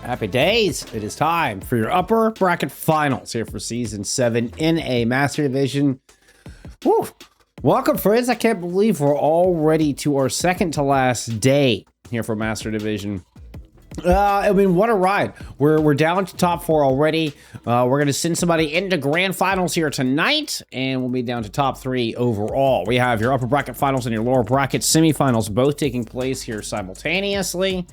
Happy days. It is time for your upper bracket finals here for season 7 in a Master Division. Woo. Welcome, friends. I can't believe we're already to our second to last day here for Master Division. I mean, what a ride. We're down to top 4 already. We're going to send somebody into grand finals here tonight, and we'll be down to top 3 overall. We have your upper bracket finals and your lower bracket semifinals both taking place here simultaneously.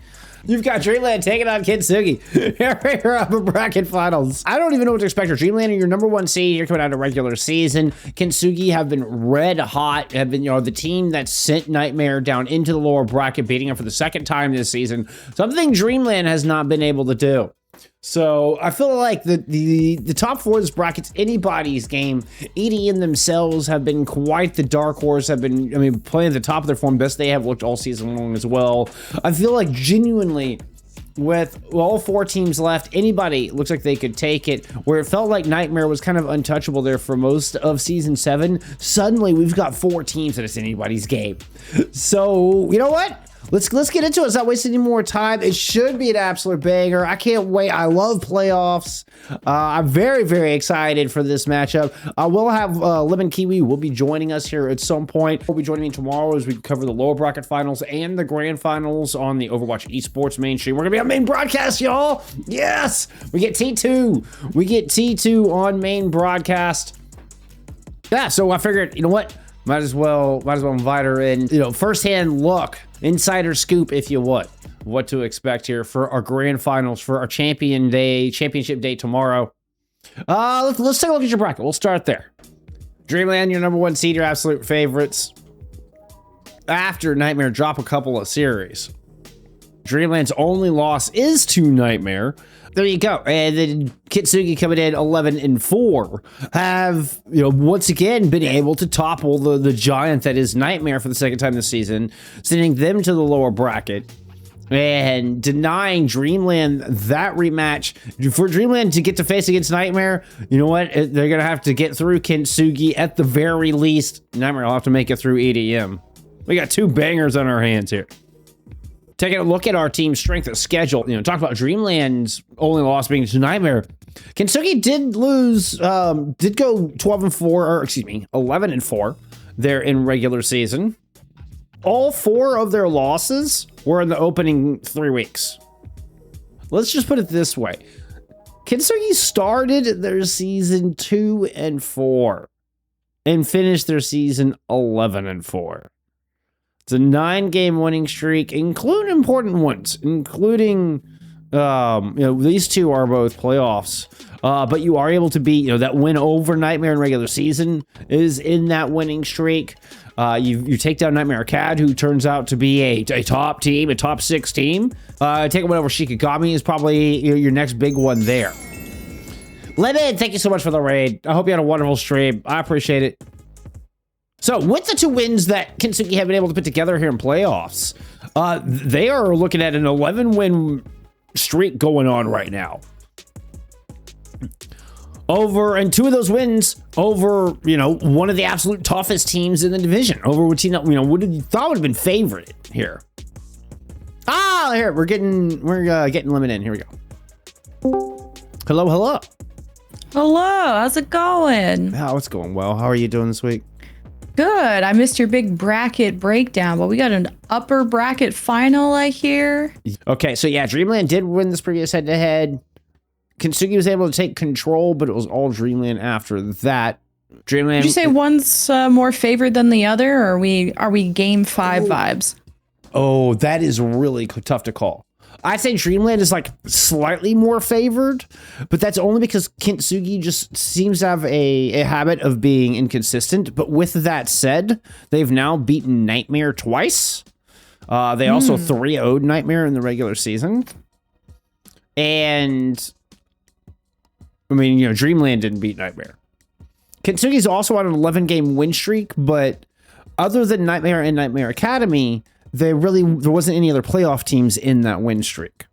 You've got Dreamland taking on Kintsugi. Here are your upper bracket finals. I don't even know what to expect. Your Dreamland are your #1 seed. You're coming out of regular season. Kintsugi have been red hot. Have been, the team that sent Nightmare down into the lower bracket, beating them for the second time this season. Something Dreamland has not been able to do. So I feel like the top 4 of this bracket's anybody's game. EDM themselves have been quite the dark horse, have been, playing at the top of their form, best they have looked all season long as well. I feel like genuinely, with all 4 teams left, anybody looks like they could take it. Where it felt like Nightmare was kind of untouchable there for most of season 7, suddenly we've got 4 teams that it's anybody's game. So, you know what? Let's get into it. Let's not waste any more time. It should be an absolute banger. I can't wait. I love playoffs. I'm very, very excited for this matchup. We'll have LemonKiwi will be joining us here at some point. He'll be joining me tomorrow as we cover the lower bracket finals and the grand finals on the Overwatch esports mainstream. We're gonna be on main broadcast, y'all. Yes, we get T2. We get T2 on main broadcast. Yeah. So I figured, you know what? Might as well invite her in. Firsthand look, insider scoop, if you would, what to expect here for our grand finals for our championship day tomorrow. Let's take a look at your bracket. We'll start there. Dreamland, your #1 seed, your absolute favorites. After Nightmare drop a couple of series, Dreamland's only loss is to Nightmare. There you go. And then Kintsugi coming in 11-4 have, once again been able to topple the giant that is Nightmare for the second time this season, sending them to the lower bracket and denying Dreamland that rematch. For Dreamland to get to face against Nightmare, you know what? They're going to have to get through Kintsugi at the very least. Nightmare will have to make it through EDM. We got 2 bangers on our hands here. Taking a look at our team's strength of schedule, talk about Dreamland's only loss being to Nightmare. Kintsugi did lose, did go 11-4 there in regular season. All 4 of their losses were in the opening 3 weeks. Let's just put it this way. Kintsugi started their season 2-4 and finished their season 11-4. It's a 9-game winning streak, including important ones, including, these 2 are both playoffs. But you are able to beat, that win over Nightmare in regular season is in that winning streak. You take down Nightmare Acad, who turns out to be a top team, a top 6 team. Taking one over Shikigami is probably your next big one there. Lemon, thank you so much for the raid. I hope you had a wonderful stream. I appreciate it. So with the 2 wins that Kintsugi have been able to put together here in playoffs, they are looking at an 11-win streak going on right now. And 2 of those wins over, one of the absolute toughest teams in the division. Over what team, what did you thought would have been favorite here? Here we're getting Lemon in. Here we go. Hello. Hello, how's it going? Oh, it's going well. How are you doing this week? Good. I missed your big bracket breakdown, but we got an upper bracket final, I hear. Okay, so yeah, Dreamland did win this previous head-to-head. Kintsugi was able to take control, but it was all Dreamland after that. Dreamland. Did you say one's more favored than the other, or are we game 5 vibes? Oh, that is really tough to call. I'd say Dreamland is like slightly more favored, but that's only because Kintsugi just seems to have a habit of being inconsistent. But with that said, they've now beaten Nightmare twice. They also 3-0'd Nightmare in the regular season. And Dreamland didn't beat Nightmare. Kintsugi's also on an 11-game win streak, but other than Nightmare and Nightmare Academy, there wasn't any other playoff teams in that win streak.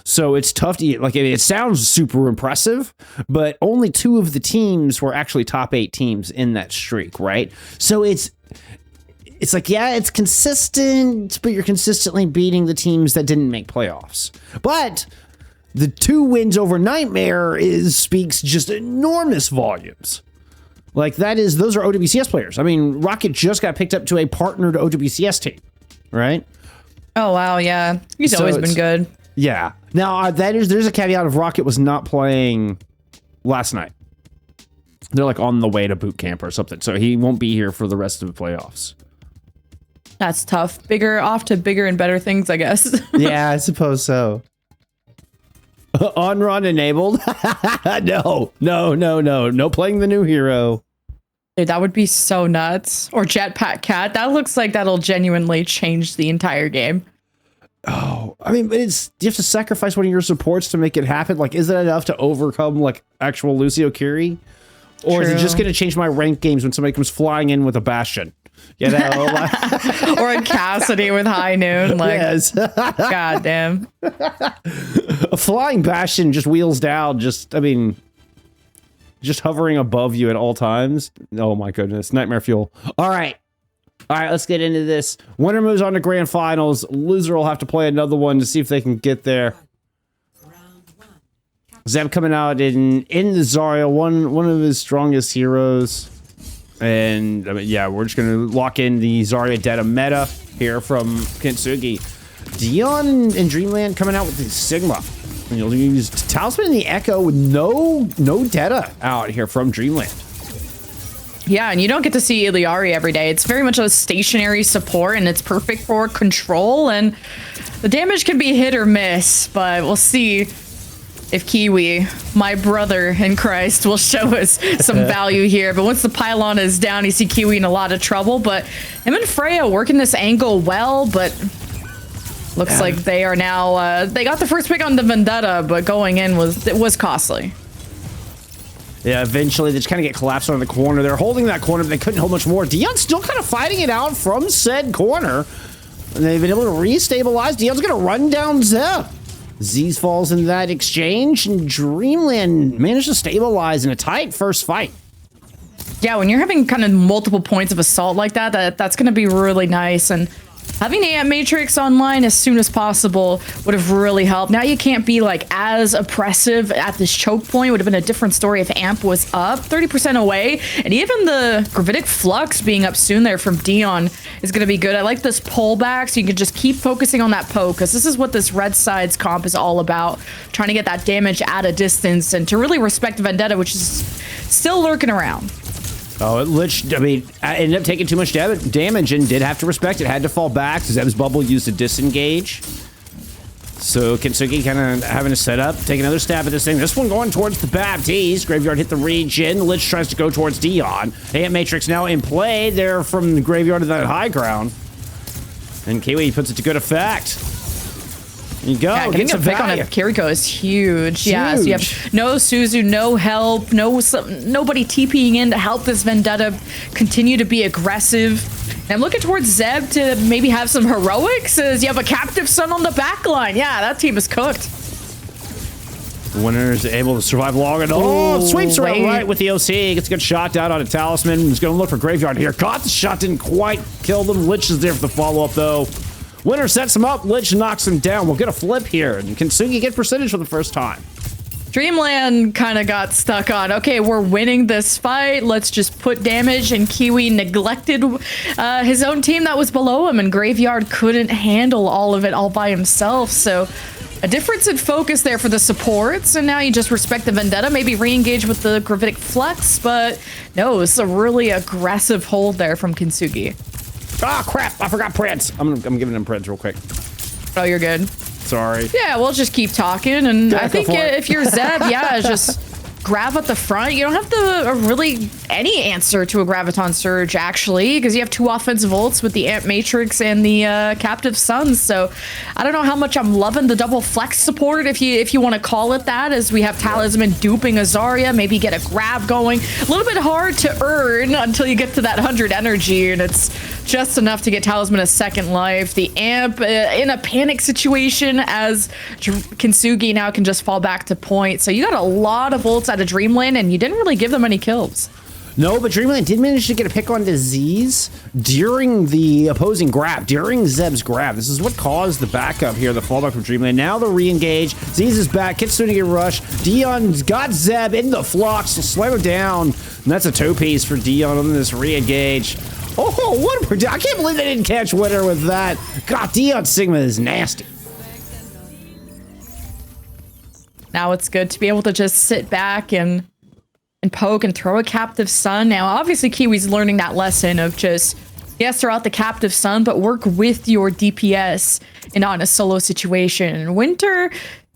So it's tough to, it sounds super impressive, but only 2 of the teams were actually top 8 teams in that streak, right? So it's like, yeah, it's consistent, but you're consistently beating the teams that didn't make playoffs. But the 2 wins over Nightmare speaks just enormous volumes. Like those are OWCS players. I mean, Rocket just got picked up to a partnered OWCS team, right? Oh wow, yeah, he's always been good. Yeah. Now there's a caveat of Rocket was not playing last night. They're like on the way to boot camp or something, so he won't be here for the rest of the playoffs. That's tough. Off to bigger and better things, I guess. Yeah, I suppose so. On run enabled? No playing the new hero. Dude, that would be so nuts. Or Jetpack Cat. That looks like that'll genuinely change the entire game. Oh, I mean, but do you have to sacrifice one of your supports to make it happen? Like, is that enough to overcome like actual Lucio Curie? Or Is it just going to change my rank games when somebody comes flying in with a Bastion? You know? Or a Cassidy with High Noon. Like, yes. Goddamn. A flying Bastion just wheels down, just hovering above you at all times. Oh my goodness. Nightmare fuel. All right, let's get into this. Winner moves on to grand finals. Loser will have to play another one to see if they can get there. Zeb coming out in the Zarya, one of his strongest heroes. And I mean, yeah, we're just gonna lock in the Zarya Deta meta here from Kintsugi. Dion and Dreamland coming out with the Sigma. And you'll use Talisman and the Echo with no Deta out here from Dreamland. Yeah, and you don't get to see Iliari every day. It's very much a stationary support, and it's perfect for control. And the damage can be hit or miss, but we'll see if Kiwi, my brother in Christ, will show us some value here. But once the pylon is down, you see Kiwi in a lot of trouble. But him and Freya working this angle well, but looks like they are now, they got the first pick on the Vendetta, but going in was costly. Yeah, eventually they just kind of get collapsed on the corner. They're holding that corner, but they couldn't hold much more. Dion's still kind of fighting it out from said corner. And they've been able to restabilize. Dion's going to run down Zeb. Z's falls in that exchange, and Dreamland managed to stabilize in a tight first fight. Yeah, when you're having kind of multiple points of assault like that's going to be really nice. And having the Amp Matrix online as soon as possible would have really helped. Now you can't be like as oppressive at this choke point. Would have been a different story if Amp was up 30% away. And even the Gravitic Flux being up soon there from Dion is going to be good. I like this pullback so you can just keep focusing on that poke, because this is what this red sides comp is all about. Trying to get that damage at a distance and to really respect Vendetta, which is still lurking around. Oh, LICH, I mean, ended up taking too much damage and did have to respect it. Had to fall back. Zeb's bubble used to disengage. So Kintsugi kind of having to set up, take another stab at this thing. This one going towards the Baptiste. Graveyard hit the regen. LICH tries to go towards Dion. Amp Matrix now in play. They're from the graveyard to that high ground. And Kiwi puts it to good effect. There you go. Yeah, getting a pick on a Kiriko is huge. Yeah, so you have no Suzu, no help, nobody TPing in to help this Vendetta continue to be aggressive. And I'm looking towards Zeb to maybe have some heroics as you have a Captive Sun on the back line. Yeah, that team is cooked. The winner is able to survive long enough. Oh, sweeps around right with the OC. Gets a good shot down on a Talisman. He's going to look for Graveyard here. Caught the shot, didn't quite kill them. LICH is there for the follow-up, though. Winner sets him up. LICH knocks him down. We'll get a flip here. And Kintsugi get percentage for the first time. Dreamland kind of got stuck on, okay, we're winning this fight. Let's just put damage. And Kiwi neglected his own team that was below him. And Graveyard couldn't handle all of it all by himself. So a difference in focus there for the supports. And now you just respect the Vendetta. Maybe re-engage with the Gravitic Flux. But no, it's a really aggressive hold there from Kintsugi. Ah, crap. I forgot Prince. I'm giving him Prince real quick. Oh, you're good. Sorry. Yeah, we'll just keep talking. And I think if you're Zeb, yeah, just Grav at the front. You don't have to really any answer to a Graviton Surge, actually, because you have two offensive ults with the Amp Matrix and the Captive Suns. So I don't know how much I'm loving the double flex support, if you want to call it that, as we have Talisman duping Azaria, maybe get a grab going. A little bit hard to earn until you get to that 100 energy, and it's just enough to get Talisman a second life. The Amp in a panic situation as Kintsugi now can just fall back to point. So you got a lot of ults out of Dreamland, and you didn't really give them any kills. No, but Dreamland did manage to get a pick on Z's during the opposing grab, during Zeb's grab. This is what caused the backup here, the fallback from Dreamland. Now the re-engage. Z's is back. Kintsugi rush. Dion's got Zeb in the flux. So slam him down. And that's a two-piece for Dion on this re-engage. Oh, what a... I can't believe they didn't catch Winter with that. God, Dion Sigma is nasty. Now it's good to be able to just sit back and poke and throw a captive sun. Now, obviously, Kiwi's learning that lesson of just, yes, throw out the captive sun, but work with your DPS and not in a solo situation. Winter,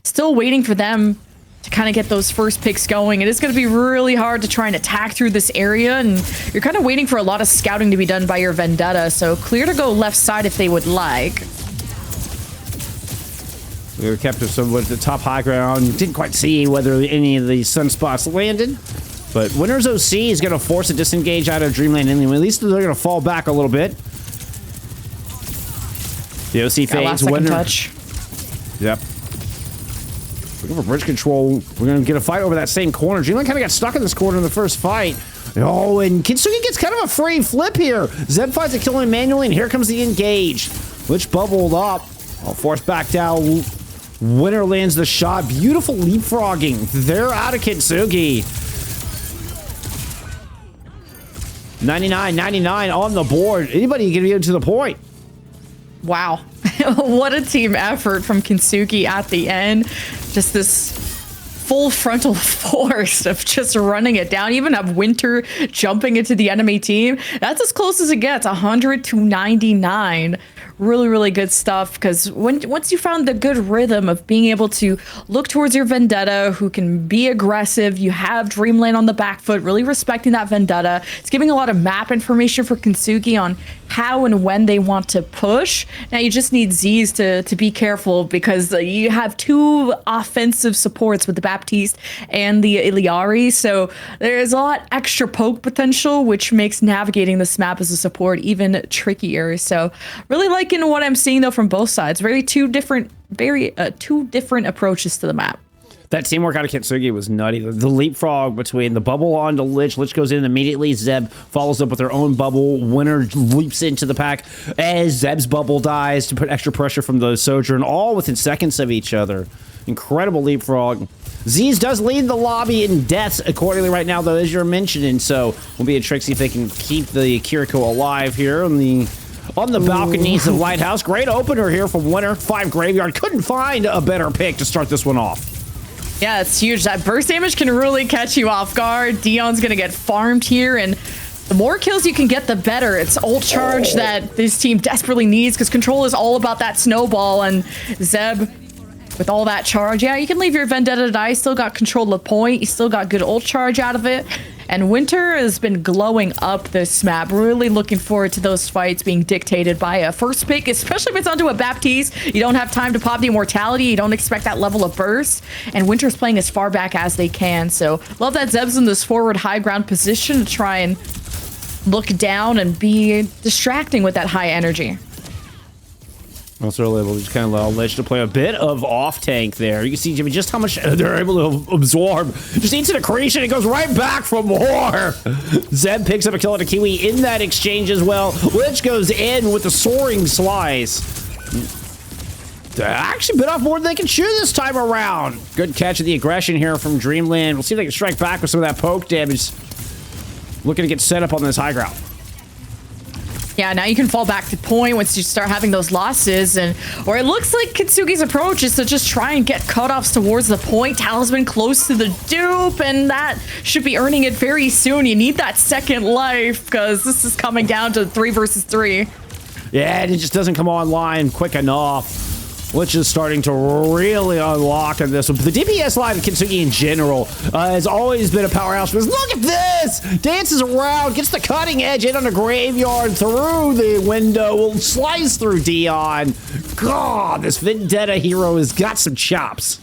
still waiting for them to kind of get those first picks going. It is going to be really hard to try and attack through this area, and you're kind of waiting for a lot of scouting to be done by your Vendetta, so clear to go left side if they would like. We were kept somewhat at the top high ground. Didn't quite see whether any of the sunspots landed. But Winter's OC is going to force a disengage out of Dreamland anyway. At least they're going to fall back a little bit. The OC fades. Winter. Touch. Yep. Looking for bridge control. We're going to get a fight over that same corner. Dreamland kind of got stuck in this corner in the first fight. Oh, and Kintsugi gets kind of a free flip here. Zeb finds a kill him manually, and here comes the engage. LICH bubbled up. I'll force back down. Winter lands the shot. Beautiful leapfrogging. They're out of Kintsugi. 99 on the board. Anybody can get to the point. Wow. What a team effort from Kintsugi at the end. Just this full frontal force of just running it down. Even have Winter jumping into the enemy team. That's as close as it gets. 100 to 99. Really, really good stuff, because once you found the good rhythm of being able to look towards your Vendetta, who can be aggressive, you have Dreamland on the back foot, really respecting that Vendetta. It's giving a lot of map information for Kintsugi on how and when they want to push. Now you just need Z's to be careful, because you have two offensive supports with the Baptiste and the Iliari, so there's a lot extra poke potential, which makes navigating this map as a support even trickier. So really liking what I'm seeing though from both sides. Two different approaches to the map. That teamwork out of Kintsugi was nutty. The leapfrog between the bubble onto LICH. LICH goes in immediately. Zeb follows up with her own bubble. Winter leaps into the pack as Zeb's bubble dies to put extra pressure from the Sojourn, all within seconds of each other. Incredible leapfrog. Z's does lead the lobby in deaths accordingly right now, though, as you're mentioning. So we'll be a trick, see if they can keep the Kiriko alive here on the balconies of Lighthouse. Great opener here from Winter. 5 Graveyard. Couldn't find a better pick to start this one off. Yeah, it's huge. That burst damage can really catch you off guard. Dion's going to get farmed here, and the more kills you can get, the better. It's ult charge that this team desperately needs, because control is all about that snowball, and Zeb, with all that charge, yeah, you can leave your Vendetta to die. You still got control of the point. You still got good ult charge out of it. And Winter has been glowing up this map. Really looking forward to those fights being dictated by a first pick, especially if it's onto a Baptiste. You don't have time to pop the Immortality. You don't expect that level of burst. And Winter's playing as far back as they can. So love that Zeb's in this forward high ground position to try and look down and be distracting with that high energy. Also able to just kind of allow LICH to play a bit of off-tank there. You can see, Jimmy, just how much they're able to absorb. Just instant accretion, it goes right back for more. Zeb picks up a kill on a Kiwi in that exchange as well. LICH goes in with the soaring slice. They actually bit off more than they can chew this time around. Good catch of the aggression here from Dreamland. We'll see if they can strike back with some of that poke damage. Looking to get set up on this high ground. Yeah, now you can fall back to point once you start having those losses, or it looks like Kintsugi's approach is to just try and get cutoffs towards the point. Talisman close to the dupe, and that should be earning it very soon. You need that second life, because this is coming down to 3 versus 3. Yeah, and it just doesn't come online quick enough. LICH is starting to really unlock on this one. But the DPS line of Kintsugi in general has always been a powerhouse. Because look at this! Dances around, gets the cutting edge in on a Graveyard through the window, will slice through Dion. God, this Vendetta hero has got some chops.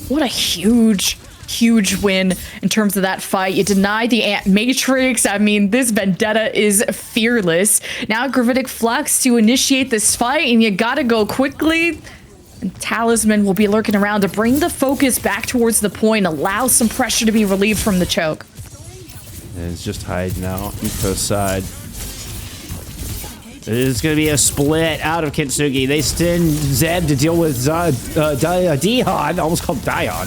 What a huge win in terms of that fight. You deny the Ant Matrix. I mean, this Vendetta is fearless. Now Gravitic Flux to initiate this fight, and you gotta go quickly. And Talisman will be lurking around to bring the focus back towards the point, allow some pressure to be relieved from the choke. And it's just hiding out Eco side. It's going to be a split out of Kintsugi. They send Zeb to deal with Dion. Almost called Dion.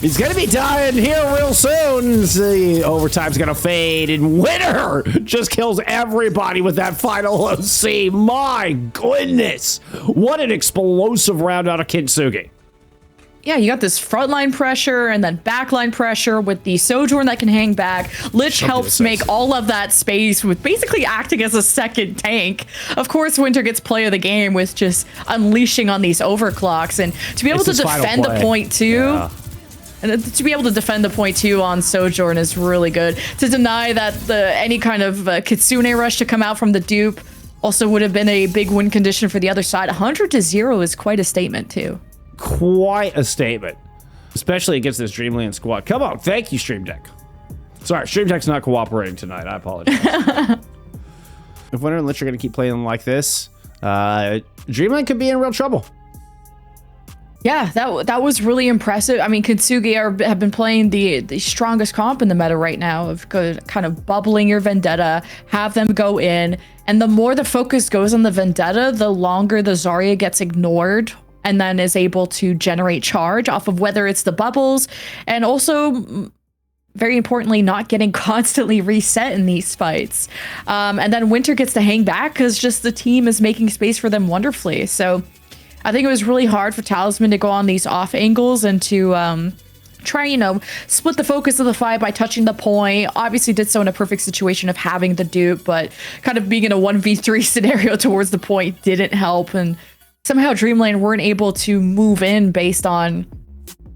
He's going to be dying here real soon. The overtime's going to fade, and Winter just kills everybody with that final OC. My goodness. What an explosive round out of Kintsugi. Yeah, you got this frontline pressure and then backline pressure with the Sojourn that can hang back. Lich helps make all of that space with basically acting as a second tank. Of course, Winter gets play of the game with just unleashing on these overclocks. And to be able to defend the point too, and to be able to defend the point too on Sojourn is really good. To deny that any kind of Kitsune rush to come out from the dupe also would have been a big win condition for the other side. 100-0 is quite a statement too. Quite a statement, especially against this Dreamland squad. Come on, thank you, Stream Deck. Sorry, Stream Deck's not cooperating tonight. I apologize. If Winter and Lich are going to keep playing like this, Dreamland could be in real trouble. Yeah, that was really impressive. I mean, Kintsugi have been playing the strongest comp in the meta right now of kind of bubbling your Vendetta, have them go in, and the more the focus goes on the Vendetta, the longer the Zarya gets ignored and then is able to generate charge off of whether it's the bubbles and also, very importantly, not getting constantly reset in these fights. And then Winter gets to hang back because just the team is making space for them wonderfully. So I think it was really hard for Talisman to go on these off angles and to try, split the focus of the fight by touching the point. Obviously did so in a perfect situation of having the dupe, but kind of being in a 1v3 scenario towards the point didn't help. And somehow Dreamland weren't able to move in based on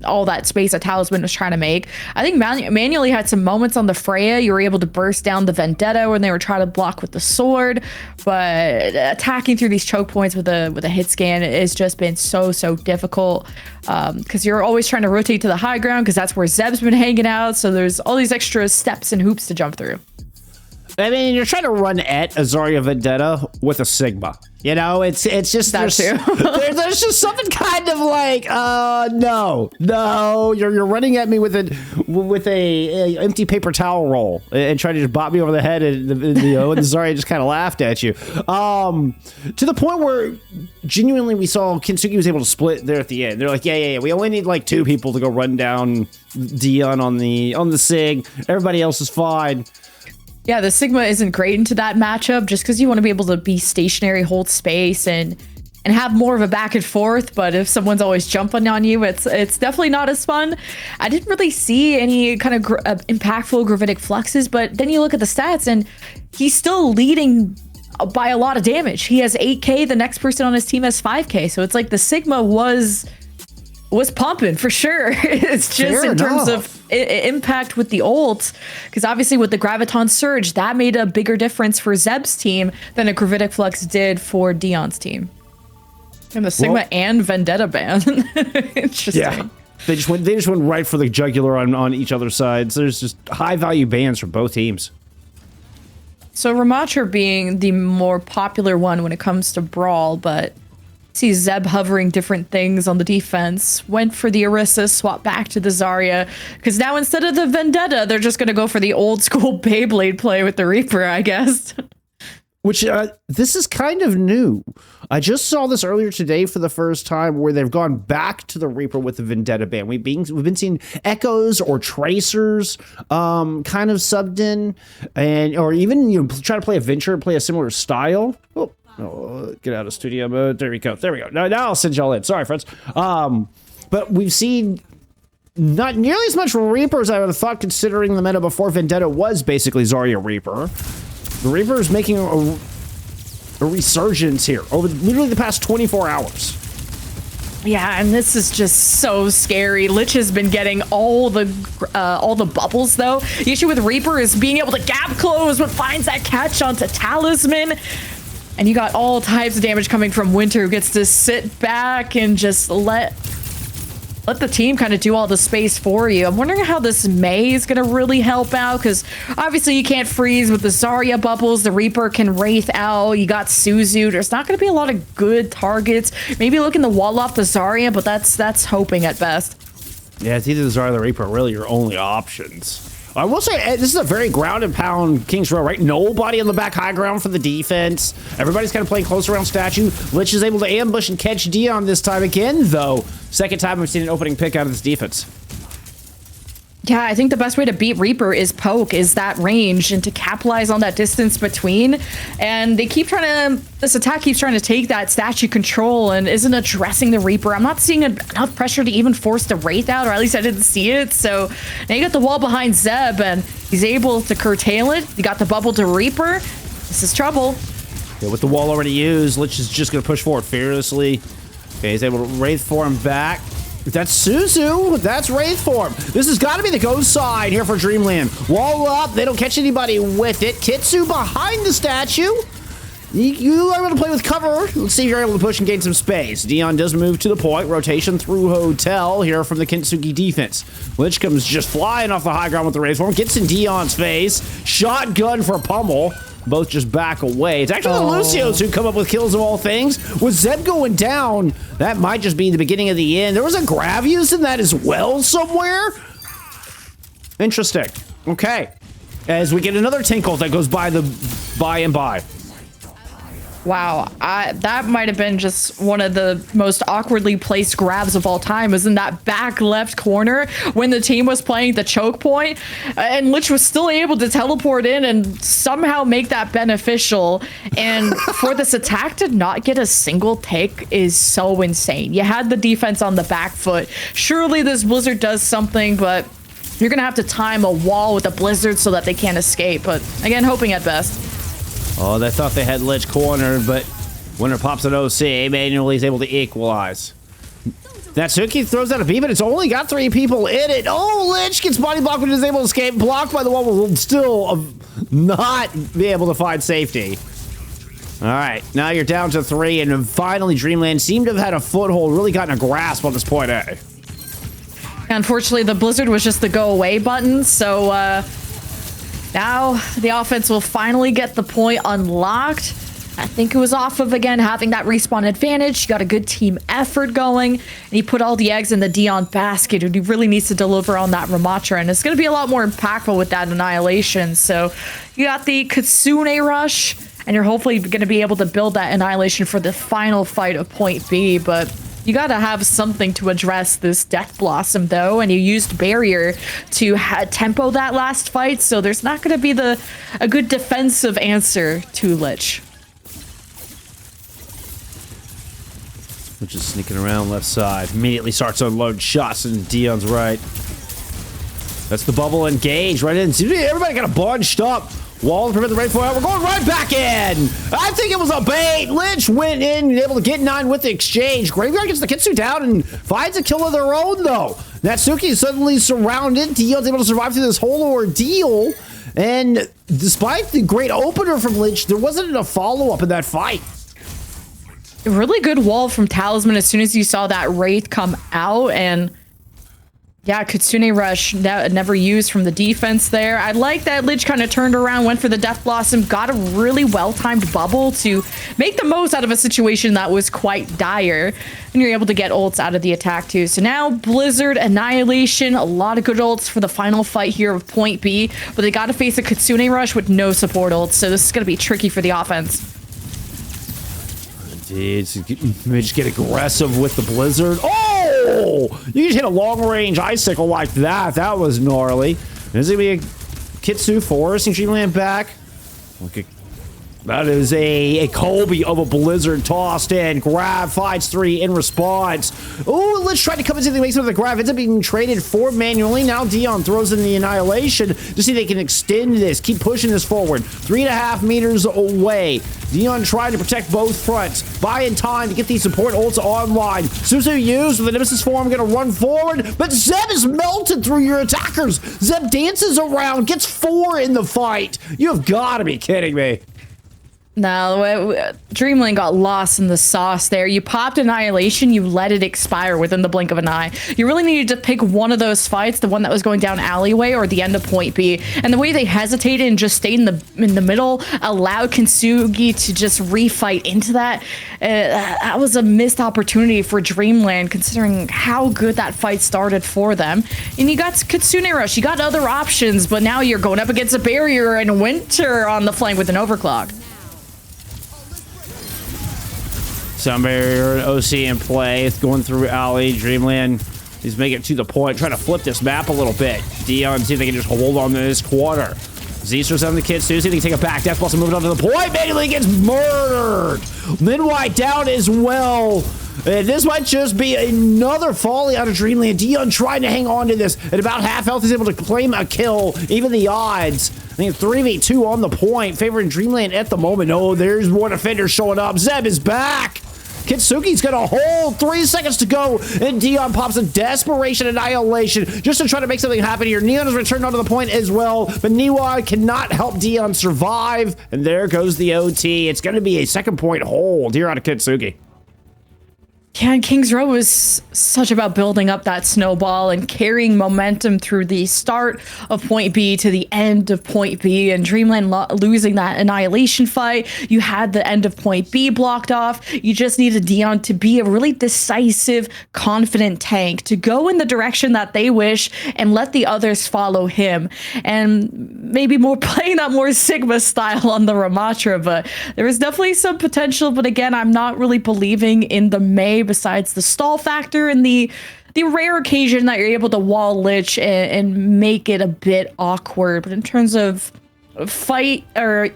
all that space that Talisman was trying to make. I think manually had some moments on the Freya. You were able to burst down the Vendetta when they were trying to block with the sword, but attacking through these choke points with a hit scan has just been so difficult because you're always trying to rotate to the high ground because that's where Zeb's been hanging out. So there's all these extra steps and hoops to jump through. I mean, you're trying to run at a Zarya Vendetta with a Sigma. It's just there's just something kind of like no, you're running at me with a empty paper towel roll and trying to just bop me over the head, and the Zarya just kind of laughed at you to the point where genuinely we saw Kintsugi was able to split there at the end. They're like, yeah, we only need like 2 people to go run down Dion on the Sig. Everybody else is fine. Yeah, the Sigma isn't great into that matchup just because you want to be able to be stationary, hold space, and have more of a back and forth. But if someone's always jumping on you, it's definitely not as fun. I didn't really see any kind of impactful gravitic fluxes, but then you look at the stats and he's still leading by a lot of damage. He has 8K, the next person on his team has 5K. So it's like the Sigma was pumping for sure. It's just in terms of impact with the ult, because obviously with the Graviton Surge, that made a bigger difference for Zeb's team than a Gravitic Flux did for Dion's team. And the Sigma and Vendetta ban. Interesting. Yeah. They just went right for the jugular on each other's sides. There's just high value bans for both teams. So Ramatra being the more popular one when it comes to Brawl, but see Zeb hovering different things on the defense, went for the Orisa, swapped back to the Zarya, because now instead of the Vendetta, they're just going to go for the old school Beyblade play with the Reaper, I guess. Which, this is kind of new. I just saw this earlier today for the first time where they've gone back to the Reaper with the Vendetta ban. We've been seeing Echoes or Tracers kind of subbed in, or even try to play a Venture, play a similar style. Oh, get out of studio mode. There we go. Now I'll send y'all in. Sorry, friends. But we've seen not nearly as much Reaper as I would have thought, considering the meta before Vendetta was basically Zarya Reaper. The Reaper is making a resurgence here over literally the past 24 hours. Yeah, and this is just so scary. Lich has been getting all the bubbles, though. The issue with Reaper is being able to gap close what finds that catch onto Talisman. And you got all types of damage coming from Winter, who gets to sit back and just let the team kind of do all the space for you. I'm wondering how this Mei is going to really help out, because obviously you can't freeze with the Zarya bubbles. The Reaper can Wraith out. You got Suzu. There's not going to be a lot of good targets. Maybe looking to wall off the Zarya, but that's hoping at best. Yeah, it's either the Zarya or the Reaper, really your only options. I will say, this is a very ground and pound Kings Row, right? Nobody on the back high ground for the defense. Everybody's kind of playing close around statue. LICH is able to ambush and catch Dion this time again, though. Second time we've seen an opening pick out of this defense. Yeah, I think the best way to beat Reaper is poke, is that range, and to capitalize on that distance between. And they keep trying to, this attack keeps trying to take that statue control and isn't addressing the Reaper. I'm not seeing enough pressure to even force the Wraith out, or at least I didn't see it. So now you got the wall behind Zeb, and he's able to curtail it. You got the bubble to Reaper. This is trouble. Yeah, with the wall already used, LICH is just going to push forward fearlessly. Okay, he's able to Wraith form back. That's Suzu. That's Wraith form. This has got to be the go side here for Dreamland. Wall up. They don't catch anybody with it. Kitsu behind the statue. You are able to play with cover. Let's see if you're able to push and gain some space. Dion does move to the point. Rotation through Hotel here from the Kintsugi defense. LICH comes just flying off the high ground with the Wraith form. Gets in Dion's face. Shotgun for Pummel. Both just back away. It's actually the Lucios who come up with kills of all things. With Zeb going down, that might just be the beginning of the end. There was a grab use in that as well somewhere. Interesting. Okay. As we get another tinkle that goes by and by. Wow, that might have been just one of the most awkwardly placed grabs of all time, was in that back left corner when the team was playing the choke point, and LICH was still able to teleport in and somehow make that beneficial. And for this attack to not get a single take is so insane. You had the defense on the back foot. Surely this Blizzard does something, but you're gonna have to time a wall with a Blizzard so that they can't escape. But again, hoping at best. Oh, they thought they had LICH cornered, but Winter pops an OC. Manually is able to equalize. Natsuki throws out a B, but it's only got 3 people in it. Oh, LICH gets body blocked, but is able to escape. Blocked by the wall, will still not be able to find safety. All right, now you're down to 3, and finally Dreamland seemed to have had a foothold, really gotten a grasp on this point A. Unfortunately, the Blizzard was just the go away button, so now the offense will finally get the point unlocked. I think it was off of, again, having that respawn advantage. You got a good team effort going, and he put all the eggs in the Dion basket, and he really needs to deliver on that Ramatra, and it's going to be a lot more impactful with that Annihilation. So you got the Kitsune Rush, and you're hopefully going to be able to build that Annihilation for the final fight of point B, but you got to have something to address this Death Blossom, though, and you used Barrier to tempo that last fight, so there's not going to be a good defensive answer to LICH. Which is sneaking around left side. Immediately starts to unload shots in Dion's right. That's the bubble engage right in. Everybody got a bunched up. Wall to prevent the Wraith for out. We're going right back in. I think it was a bait. LICH went in, able to get 9 with the exchange. Graveyard gets the Kitsu down and finds a kill of their own, though. Natsuki is suddenly surrounded. Dion's able to survive through this whole ordeal. And despite the great opener from LICH, there wasn't enough follow-up in that fight. A really good wall from Talisman as soon as you saw that Wraith come out, and yeah, Kitsune Rush never used from the defense there. I like that LICH kind of turned around, went for the Death Blossom, got a really well-timed bubble to make the most out of a situation that was quite dire, and you're able to get ults out of the attack too. So now Blizzard, Annihilation, a lot of good ults for the final fight here of point B, but they got to face a Kitsune Rush with no support ults, so this is going to be tricky for the offense. Indeed, maybe just get aggressive with the Blizzard. Oh! You just hit a long-range icicle like that. That was gnarly. There's going to be a Kitsu forcing Dreamland back. Okay. That is a Colby of a Blizzard tossed in. Grab finds 3 in response. Oh, LICH tried to come into the makes of the grab. Ends up being traded for manually. Now Dion throws in the Annihilation to see if they can extend this. Keep pushing this forward. 3.5 meters away. Dion trying to protect both fronts. Buying time to get these support ults online. Suzu used with the Nemesis form, going to run forward, but Zeb is melted through your attackers. Zeb dances around, gets 4 in the fight. You have got to be kidding me. No, Dreamland got lost in the sauce there. You popped Annihilation, you let it expire within the blink of an eye. You really needed to pick one of those fights, the one that was going down alleyway or the end of point B. And the way they hesitated and just stayed in the middle allowed Kintsugi to just refight into that. That was a missed opportunity for Dreamland, considering how good that fight started for them. And you got Kitsune Rush, you got other options, but now you're going up against a barrier and Winter on the flank with an overclock. Somebody or an OC in play. It's going through alley. Dreamland, he's making it to the point, trying to flip this map a little bit. Dion, see if they can just hold on to this quarter. Z-Stars on the kids too, see if they can take it back. Death Blossom moving on to the point. Immediately gets murdered. Nenwhy down as well. And this might just be another volley out of Dreamland. Dion trying to hang on to this. At about half health, he's able to claim a kill. Even the odds. I think 3v2 on the point, favoring Dreamland at the moment. Oh, there's more defenders showing up. Zeb is back. Kintsugi's gonna hold. 3 seconds to go, and Dion pops a Desperation Annihilation just to try to make something happen here. Neon has returned onto the point as well, but Nenwhy cannot help Dion survive, and there goes the OT. It's gonna be a 2nd point hold here on Kintsugi. Yeah, and King's Row was such about building up that snowball and carrying momentum through the start of point B to the end of point B, and Dreamland losing that Annihilation fight. You had the end of point B blocked off. You just needed Dion to be a really decisive, confident tank to go in the direction that they wish and let the others follow him. And maybe more playing that more Sigma style on the Ramatra, but there was definitely some potential. But again, I'm not really believing in the May besides the stall factor and the rare occasion that you're able to wall Lich and make it a bit awkward. But in terms of fight or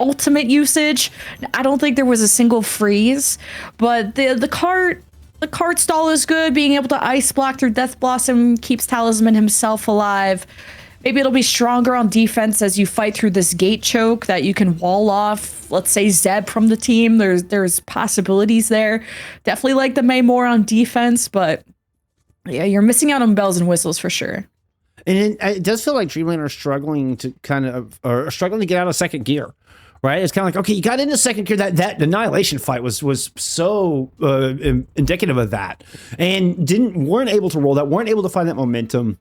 ultimate usage, I don't think there was a single freeze. But the cart stall is good. Being able to ice block through Death Blossom keeps Talisman himself alive. Maybe it'll be stronger on defense as you fight through this gate choke that you can wall off, let's say, Zeb from the team. There's possibilities there. Definitely like the May more on defense, but yeah, you're missing out on bells and whistles for sure. And it does feel like Dreamland are struggling to struggling to get out of 2nd gear, right? It's kind of like, okay, you got into 2nd gear. That Annihilation fight was so indicative of that, and weren't able to roll that, weren't able to find that momentum.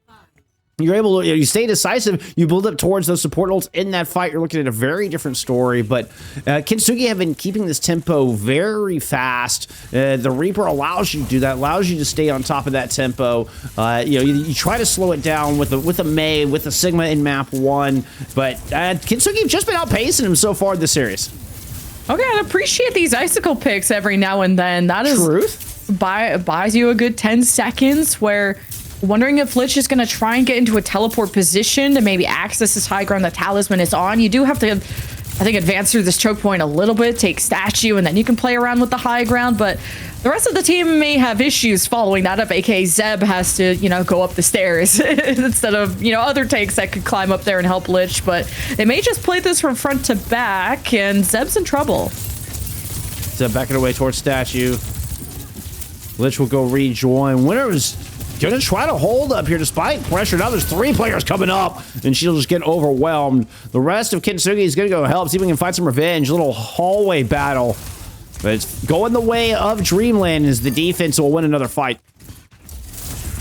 You're able to, you stay decisive, you build up towards those support ults in that fight. You're looking at a very different story, but Kintsugi have been keeping this tempo very fast. The Reaper allows you to do that, allows you to stay on top of that tempo. You try to slow it down with a May, with a Sigma in map 1, but Kintsugi have just been outpacing him so far this series. Okay, I appreciate these icicle picks every now and then. That is truth. Buys you a good 10 seconds where wondering if Lich is going to try and get into a teleport position to maybe access this high ground that Talisman is on. You do have to, I think, advance through this choke point a little bit, take statue, and then you can play around with the high ground. But the rest of the team may have issues following that up, aka Zeb has to, go up the stairs instead of, other tanks that could climb up there and help Lich. But they may just play this from front to back, and Zeb's in trouble. Zeb backing away towards statue. Lich will go rejoin. Winner's gonna try to hold up here despite pressure. Now there's 3 players coming up, and she'll just get overwhelmed. The rest of Kintsugi is gonna go help, see if we can find some revenge. A little hallway battle, but it's going the way of Dreamland as the defense will win another fight.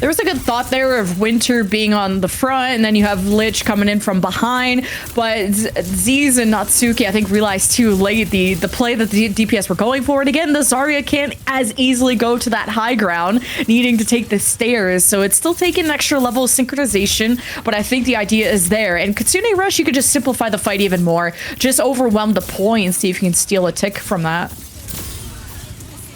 There was a good thought there of Winter being on the front, and then you have Lich coming in from behind. But Z's and Natsuki, I think, realized too late the play that the DPS were going for. And again, the Zarya can't as easily go to that high ground, needing to take the stairs. So it's still taking an extra level of synchronization, but I think the idea is there. And Kitsune Rush, you could just simplify the fight even more. Just overwhelm the point and see if you can steal a tick from that.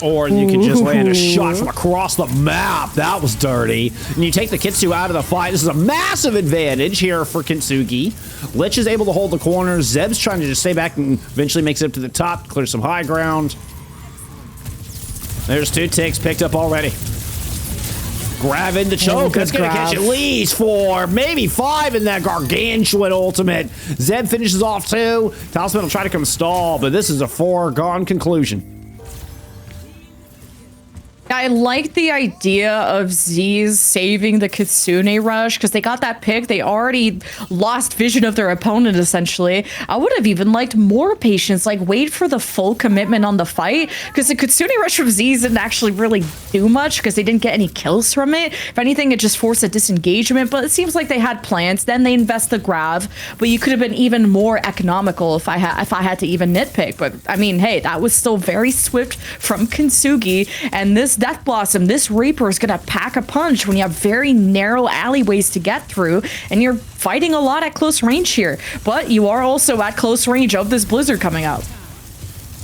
Or you can just land a shot from across the map. That was dirty. And you take the Kitsu out of the fight. This is a massive advantage here for Kintsugi. Lich is able to hold the corners. Zeb's trying to just stay back and eventually makes it up to the top, clear some high ground. There's 2 ticks picked up already. Grab in the choke. That's going to catch at least 4, maybe 5 in that gargantuan ultimate. Zeb finishes off 2. Talisman will try to come stall, but this is a foregone conclusion. I like the idea of Z's saving the Kitsune rush because they got that pick. They already lost vision of their opponent, essentially. I would have even liked more patience, like wait for the full commitment on the fight because the Kitsune rush from Z didn't actually really do much because they didn't get any kills from it. If anything, it just forced a disengagement, but it seems like they had plans. Then they invest the grab, but you could have been even more economical if I had to even nitpick. But I mean, hey, that was still very swift from Kintsugi, and this Death Blossom, this Reaper is gonna pack a punch when you have very narrow alleyways to get through, and you're fighting a lot at close range here. But you are also at close range of this Blizzard coming out.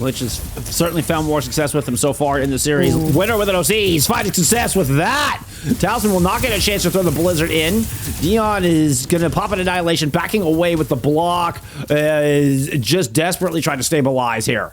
LICH has certainly found more success with him so far in the series. Ooh. Winner with an OC. He's finding success with that. Talisman will not get a chance to throw the Blizzard in. Dion is going to pop an Annihilation, backing away with the block. Just desperately trying to stabilize here.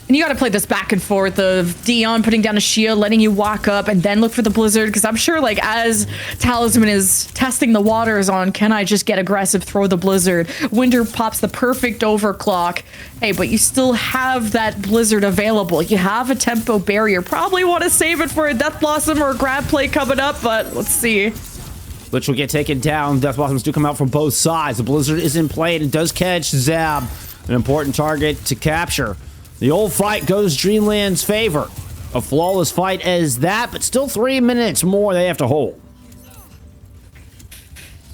And you got to play this back and forth of Dion putting down a shield, letting you walk up, and then look for the Blizzard. Because I'm sure, like, as Talisman is testing the waters on, can I just get aggressive, throw the Blizzard? Winter pops the perfect overclock. Hey, but you still have that Blizzard available. You have a tempo barrier. Probably want to save it for a Death Blossom or a grab play coming up, but let's see. LICH will get taken down. Death Blossoms do come out from both sides. The Blizzard is in play, and it does catch Zeb, an important target to capture. The old fight goes Dreamland's favor. A flawless fight as that, but still 3 minutes more they have to hold.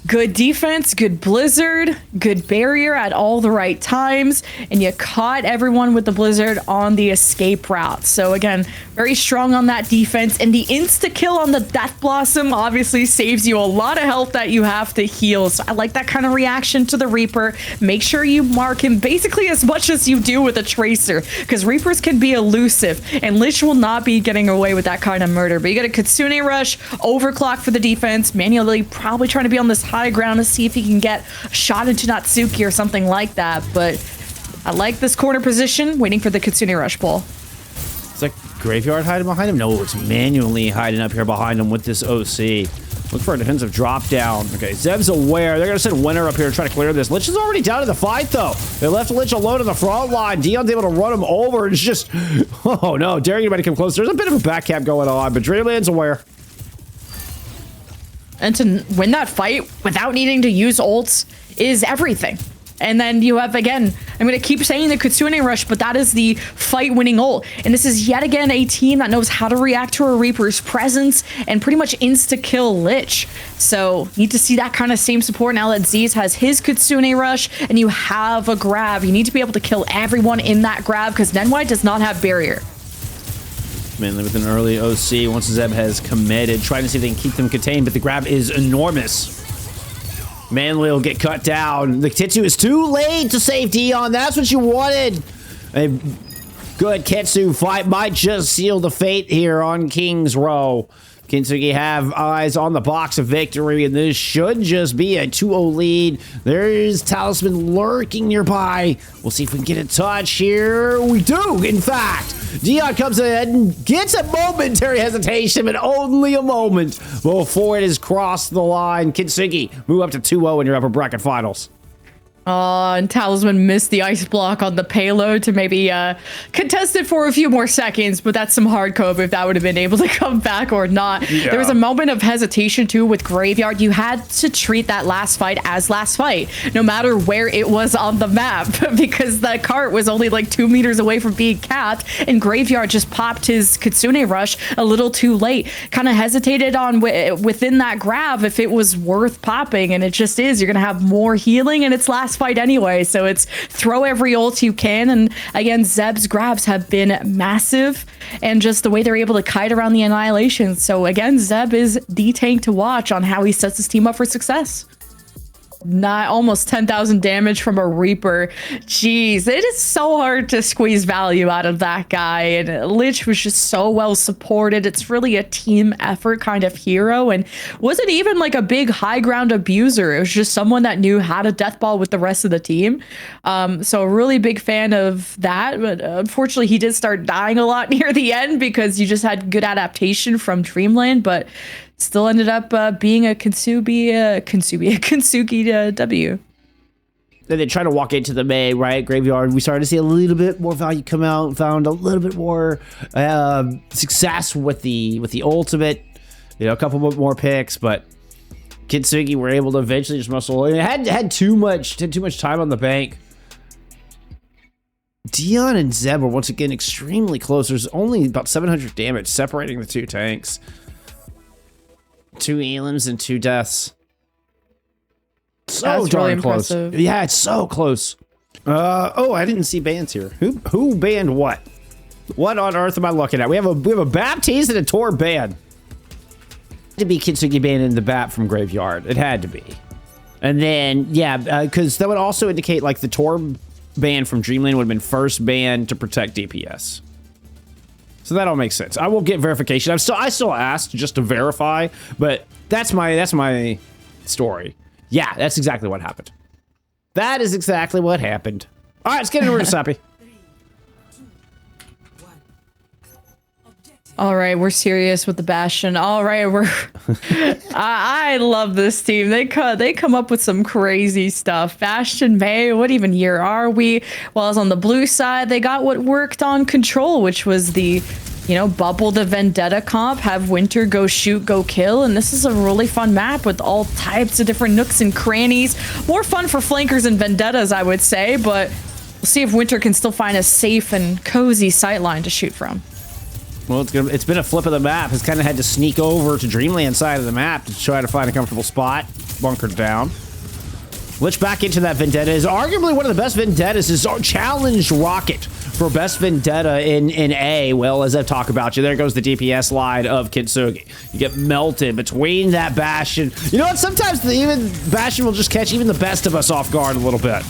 Good defense, good Blizzard, good barrier at all the right times, and you caught everyone with the Blizzard on the escape route. So again, very strong on that defense, and the insta-kill on the Death Blossom obviously saves you a lot of health that you have to heal. So I like that kind of reaction to the Reaper. Make sure you mark him basically as much as you do with a Tracer, because Reapers can be elusive, and LICH will not be getting away with that kind of murder. But you get a Kitsune rush, overclock for the defense, manually probably trying to be on this high ground to see if he can get a shot into Natsuki or something like that. But I like this corner position, waiting for the Kitsune rush pull. It's like Graveyard hiding behind him? No, it's manually hiding up here behind him with this OC. Look for a defensive drop down. Okay, Zeb's aware. They're going to send Winter up here to try to clear this. LICH is already down in the fight, though. They left LICH alone on the front line. Dion's able to run him over. It's just, oh no, daring anybody to come close. There's a bit of a back cap going on, but Dreamland's aware. And to win that fight without needing to use ults is everything. And then you have, again, I'm going to keep saying the Kitsune rush, but that is the fight-winning ult. And this is yet again a team that knows how to react to a Reaper's presence and pretty much insta-kill LICH. So need to see that kind of same support now that Z's has his Kitsune rush and you have a grab. You need to be able to kill everyone in that grab because Nenwhy does not have barrier. Mainly with an early OC once Zeb has committed, trying to see if they can keep them contained, but the grab is enormous. Manly will get cut down. The Kitsu is too late to save Dion. That's what you wanted. A good Kitsu fight might just seal the fate here on King's Row. Kintsugi have eyes on the box of victory, and this should just be a 2-0 lead. There's Talisman lurking nearby. We'll see if we can get a touch here. We do, in fact. Dion comes in and gets a momentary hesitation, but only a moment before it has crossed the line. Kintsugi move up to 2-0 in your upper bracket finals. And Talisman missed the ice block on the payload to maybe contest it for a few more seconds, but that's some hard cope if that would have been able to come back or not. Yeah. There was a moment of hesitation too with Graveyard. You had to treat that last fight as last fight, no matter where it was on the map, because the cart was only like 2 meters away from being capped, and Graveyard just popped his Kitsune rush a little too late. Kind of hesitated on within that grab if it was worth popping, and it just is. You're gonna have more healing, and it's last fight anyway, so it's throw every ult you can. And again, Zeb's grabs have been massive, and just the way they're able to kite around the annihilation. So again, Zeb is the tank to watch on how he sets his team up for success. Not almost 10,000 damage from a Reaper. Jeez, it is so hard to squeeze value out of that guy. And LICH was just so well supported. It's really a team effort kind of hero, and wasn't even like a big high ground abuser. It was just someone that knew how to deathball with the rest of the team. So a really big fan of that. But unfortunately, he did start dying a lot near the end because you just had good adaptation from Dreamland. But still ended up being a Kintsugi W. then they try to walk into the May, right? Graveyard. We started to see a little bit more value come out, found a little bit more success with the ultimate. You know, a couple more picks, but Kintsugi were able to eventually just muscle. It had too much time on the bank. Dion and Zeb were once again extremely close. There's only about 700 damage separating the two tanks. 2 elims and 2 deaths. So That's darn really close. impressive. Yeah, it's so close. Oh, I didn't see bans here. Who banned what? What on earth am I looking at? We have a Baptiste and a Tor ban. To be Kintsugi banning the Bat from Graveyard. It had to be. And then, yeah, because that would also indicate like the Tor ban from Dreamland would have been first banned to protect DPS. So that all makes sense. I will get verification. I still asked just to verify, but that's my story. Yeah, that's exactly what happened. That is exactly what happened. All right, let's get into Runasapi. All right, we're serious with the Bastion. All right, I love this team. They come up with some crazy stuff. Bastion May, what even year are we? Well, as on the blue side, they got what worked on Control, which was the, bubble the Vendetta comp, have Winter go shoot, go kill, and this is a really fun map with all types of different nooks and crannies. More fun for flankers and Vendettas, I would say, but we'll see if Winter can still find a safe and cozy sightline to shoot from. Well, it's been a flip of the map. It's kind of had to sneak over to Dreamland side of the map to try to find a comfortable spot. Bunkered down. LICH back into that Vendetta. Is arguably one of the best Vendettas. Is our challenge rocket for best Vendetta in A. Well, as I talk about you, there goes the DPS line of Kintsugi. You get melted between that Bastion. You know what? Sometimes even Bastion will just catch even the best of us off guard a little bit.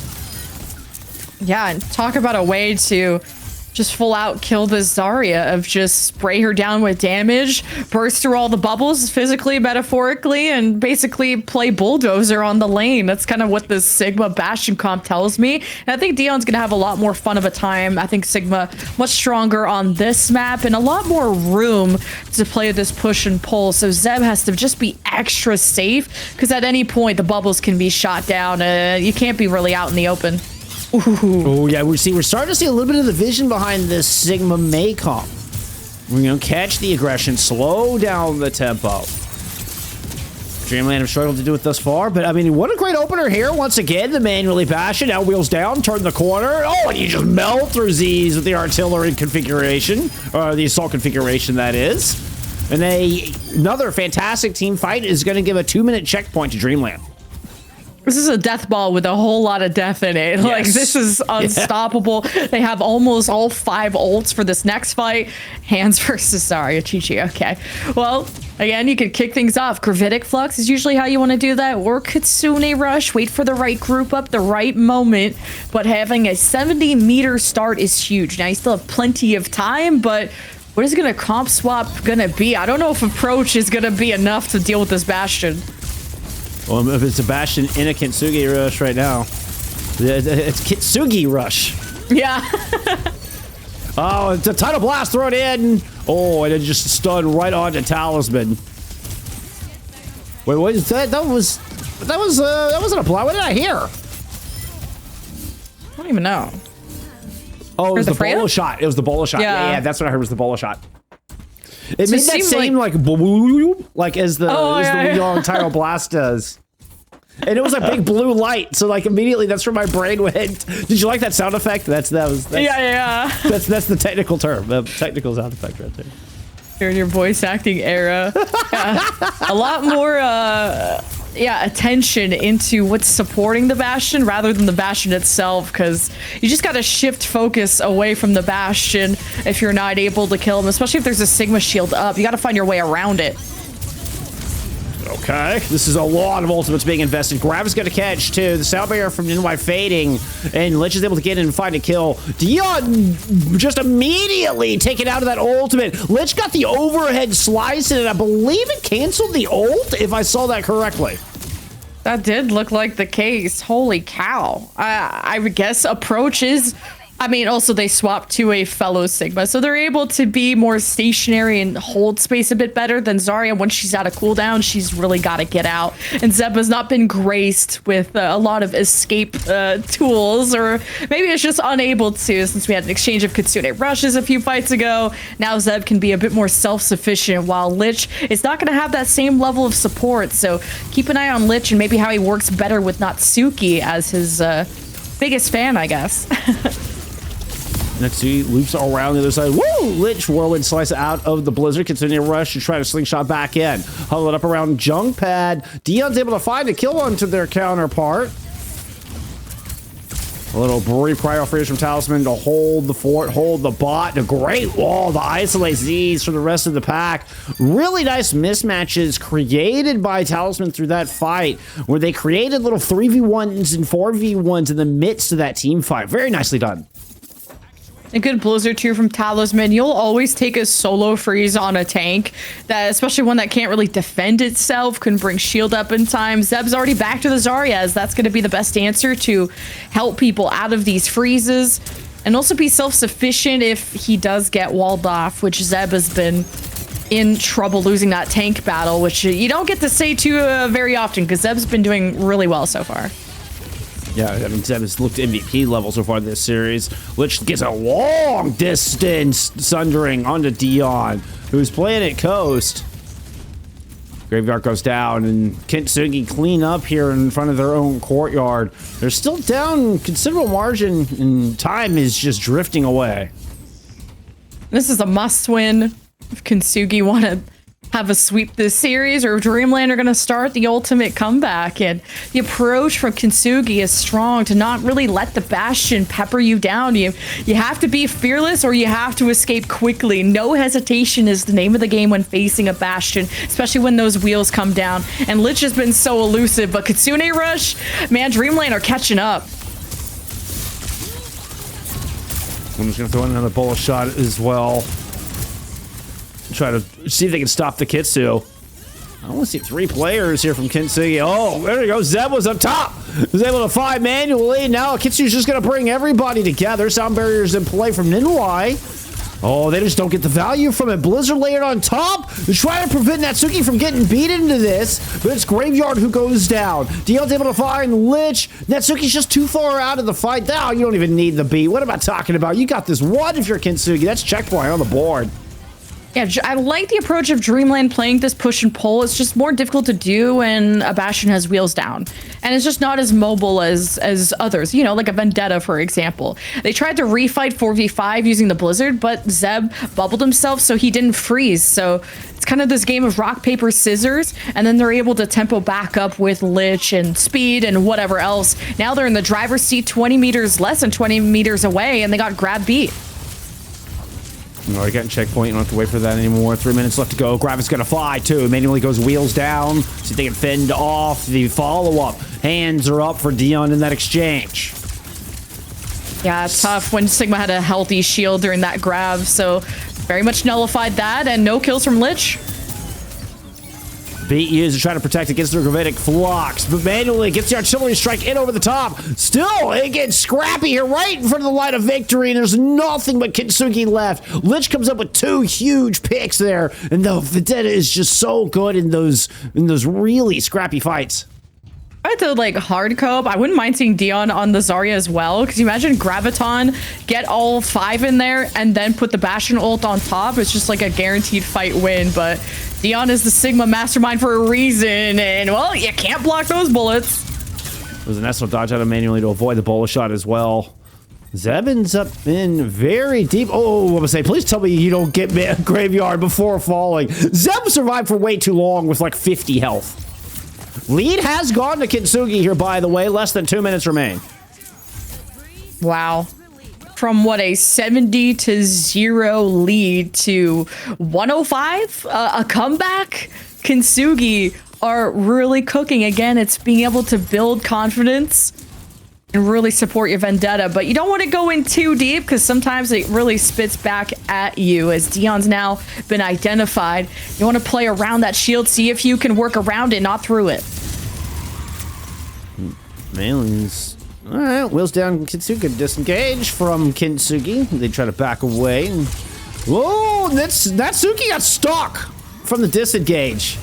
Yeah, and talk about a way to just full out kill this Zarya, of just spray her down with damage, burst through all the bubbles physically, metaphorically, and basically play bulldozer on the lane. That's kind of what this Sigma Bastion comp tells me. And I think Dion's gonna have a lot more fun of a time. I think Sigma much stronger on this map and a lot more room to play this push and pull. So Zeb has to just be extra safe, because at any point the bubbles can be shot down. You can't be really out in the open. Oh yeah, we're starting to see a little bit of the vision behind this Sigma May comp. We're gonna catch the aggression, slow down the tempo. Dreamland have struggled to do it thus far, but I mean, what a great opener here. Once again, the manually Bastion, now wheels down, turn the corner. Oh, and you just melt through Z's with the artillery configuration, or the assault configuration, that is. And another fantastic team fight is gonna give a 2-minute checkpoint to Dreamland. This is a death ball with a whole lot of death in it. Yes. Like, this is unstoppable. Yeah. They have almost all 5 ults for this next fight. Hands versus Zarya. Chi-Chi, okay. Well, again, you could kick things off. Gravitic Flux is usually how you want to do that. Or Kitsune Rush. Wait for the right group up, the right moment. But having a 70-meter start is huge. Now, you still have plenty of time, but what is going to comp swap going to be? I don't know if approach is going to be enough to deal with this Bastion. Well, if it's a Bastion in a Kintsugi rush right now. It's Kintsugi rush. Yeah. Oh, it's a Tidal Blast thrown in. Oh, and it just stunned right onto Talisman. Wait, what is that? That wasn't a blow. What did I hear? I don't even know. Oh, it was the bolo shot. It was the bolo shot. Yeah, that's what I heard was the bolo shot. It made that same like as the long Tidal Blast does. And it was a big blue light, so like immediately that's where my brain went. Did you like that sound effect? That's yeah. That's the technical term, the technical sound effect right there. You're in your voice acting era. Yeah. A lot more attention into what's supporting the Bastion rather than the Bastion itself, because you just got to shift focus away from the Bastion if you're not able to kill him, especially if there's a Sigma shield up. You got to find your way around it. Okay, this is a lot of ultimates being invested. Gravis got to catch too. The sound barrier from Nenwhy fading, and LICH is able to get in and find a kill. Dion just immediately taken out of that ultimate. LICH got the overhead slice, and I believe it canceled the ult, if I saw that correctly. That did look like the case. Holy cow. I would guess approach is I mean, also they swapped to a fellow Sigma, so they're able to be more stationary and hold space a bit better than Zarya. Once she's out of cooldown, she's really got to get out. And Zeb has not been graced with a lot of escape tools, or maybe it's just unable to, since we had an exchange of Kitsune rushes a few fights ago. Now Zeb can be a bit more self-sufficient, while Lich is not going to have that same level of support. So keep an eye on Lich and maybe how he works better with Natsuki as his biggest fan, I guess. Natsuki loops around the other side. Woo! Lich whirlwind slice out of the blizzard. Continue to rush to try to slingshot back in. Huddle it up around junk pad. Dion's able to find a kill onto their counterpart. A little brief cryo freeze from Talisman to hold the fort, hold the bot. A great wall to isolate these from the rest of the pack. Really nice mismatches created by Talisman through that fight, where they created little 3v1s and 4v1s in the midst of that team fight. Very nicely done. A good blizzard too from Talisman. You'll always take a solo freeze on a tank, that especially one that can't really defend itself, couldn't bring shield up in time. Zeb's already back to the Zaryas. That's going to be the best answer to help people out of these freezes, and also be self-sufficient if he does get walled off, which Zeb has been in trouble losing that tank battle, which you don't get to say too very often, because Zeb's been doing really well so far. Yeah, I mean, Zeb has looked MVP level so far this series, which gets a long distance sundering onto Dion, who's playing at coast. Graveyard goes down, and Kintsugi clean up here in front of their own courtyard. They're still down considerable margin, and time is just drifting away. This is a must-win if Kintsugi want to have a sweep this series, or Dreamland are going to start the ultimate comeback. And the approach from Kintsugi is strong, to not really let the Bastion pepper you down. You have to be fearless, or you have to escape quickly. No hesitation is the name of the game when facing a Bastion, especially when those wheels come down. And Lich has been so elusive, but Kitsune Rush, man, Dreamland are catching up. I'm just going to throw in another bullet shot as well. Try to see if they can stop the Kitsu. I want to see 3 players here from Kintsugi. Oh, there we go. Zeb was up top. Was able to find manually. Now Kitsu's just going to bring everybody together. Sound barriers in play from Nenwhy. Oh, they just don't get the value from it. Blizzard layered on top. They're trying to prevent Natsuki from getting beat into this, but it's Graveyard who goes down. Dion's able to find Lich. Natsuki's just too far out of the fight. Now you don't even need the beat. What am I talking about? You got this one if you're Kintsugi. That's checkpoint on the board. Yeah, I like the approach of Dreamland playing this push and pull. It's just more difficult to do when a Bastion has wheels down. And it's just not as mobile as others, you know, like a Vendetta, for example. They tried to refight 4v5 using the Blizzard, but Zeb bubbled himself so he didn't freeze. So it's kind of this game of rock, paper, scissors, and then they're able to tempo back up with Lich and speed and whatever else. Now they're in the driver's seat 20 meters, less than 20 meters away, and they got grab beat. Already getting checkpoint. You don't have to wait for that anymore. 3 minutes left to go. Gravis gonna fly too. Manually goes wheels down. See if they can fend off the follow-up. Hands are up for Dion in that exchange. Yeah, it's tough when Sigma had a healthy shield during that grab, so very much nullified that, and no kills from Lich. Beat used to try to protect against the Gravitic Flux, but manually gets the artillery strike in over the top. Still, it gets scrappy here right in front of the line of victory, and there's nothing but Kintsugi left. Lich comes up with 2 huge picks there, and the Vendetta is just so good in those really scrappy fights. I had to like hard cope. I wouldn't mind seeing Dion on the Zarya as well, because you imagine Graviton, get all 5 in there, and then put the Bastion ult on top. It's just like a guaranteed fight win, but Dion is the Sigma mastermind for a reason, and well, you can't block those bullets. There's an SL dodge out of manually to avoid the bullet shot as well. Zeb ends up in very deep. Oh, I'm gonna say, please tell me you don't get me a Graveyard before falling. Zeb survived for way too long with like 50 health. Lead has gone to Kintsugi here, by the way. Less than 2 minutes remain. Wow. From what, a 70-0 lead to 105? A comeback? Kintsugi are really cooking. Again, it's being able to build confidence and really support your Vendetta, but you don't want to go in too deep, because sometimes it really spits back at you. As Dion's now been identified, you want to play around that shield, see if you can work around it, not through it. Malin's All right, wheels down. Kintsugi disengage from Kintsugi. They try to back away. Whoa, Natsuki got stuck from the disengage.